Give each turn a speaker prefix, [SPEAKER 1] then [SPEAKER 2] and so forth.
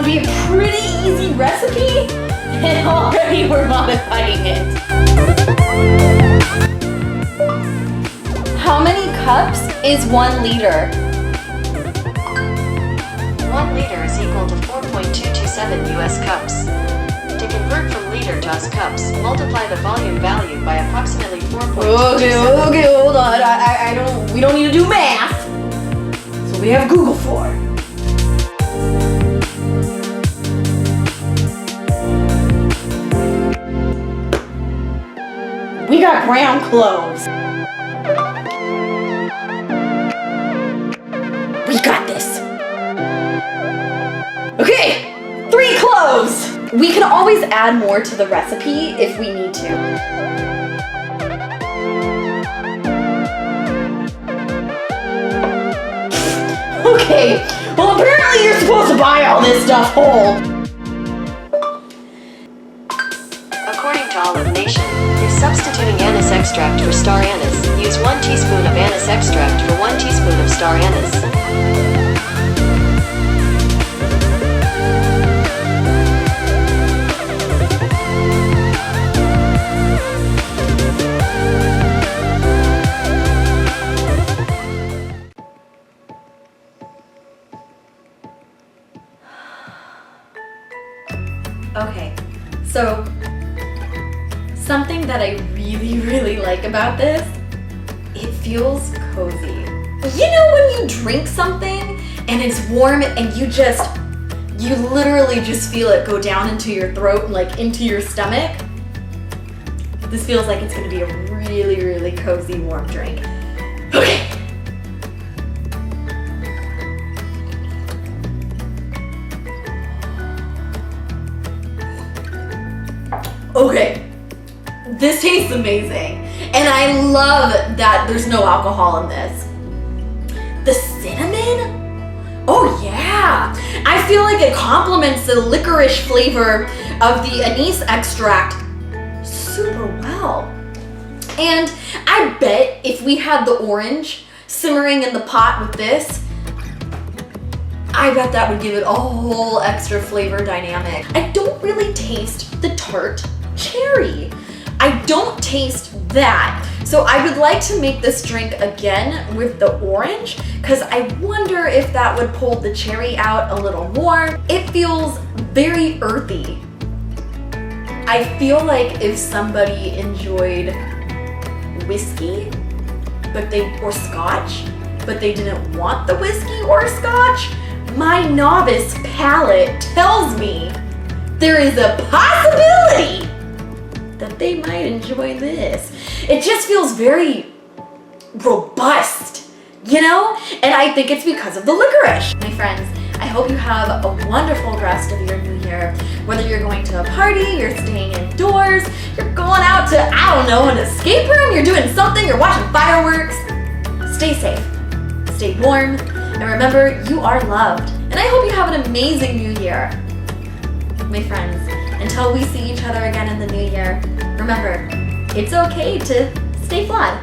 [SPEAKER 1] be a pretty easy recipe, and already we're modifying it. How many cups is 1 liter?
[SPEAKER 2] 1 liter is equal to 4.227 US cups. To convert from liter to US cups, multiply the volume value by approximately 4.227.
[SPEAKER 1] Okay, hold on. We don't need to do math. So we have Google for. We got ground cloves. We got this. Okay, 3 cloves. We can always add more to the recipe if we need to. Okay, well apparently you're supposed to buy all this stuff whole.
[SPEAKER 2] According to Olive Nation, if substituting anise extract for star anise, use 1 teaspoon of anise extract for 1 teaspoon of star anise.
[SPEAKER 1] Okay, so something that I really like about this, it feels cozy. You know when you drink something and it's warm and you literally just feel it go down into your throat and like into your stomach? This feels like it's gonna be a really cozy warm drink. Okay. Okay, this tastes amazing, and I love that there's no alcohol in this. The cinnamon? Oh yeah! I feel like it complements the licorice flavor of the anise extract super well. And I bet if we had the orange simmering in the pot with this, I bet that would give it a whole extra flavor dynamic. I don't really taste the tart cherry. I don't taste that. So I would like to make this drink again with the orange because I wonder if that would pull the cherry out a little more. It feels very earthy. I feel like if somebody enjoyed whiskey or scotch, but they didn't want the whiskey or scotch, my novice palate tells me there is a possibility that they might enjoy this. It just feels very robust, you know? And I think it's because of the licorice. My friends, I hope you have a wonderful rest of your new year. Whether you're going to a party, you're staying indoors, you're going out to, I don't know, an escape room, you're doing something, you're watching fireworks. Stay safe, stay warm, and remember, you are loved. And I hope you have an amazing new year. My friends, until we see each other again in the new year, remember, it's okay to stay flawed.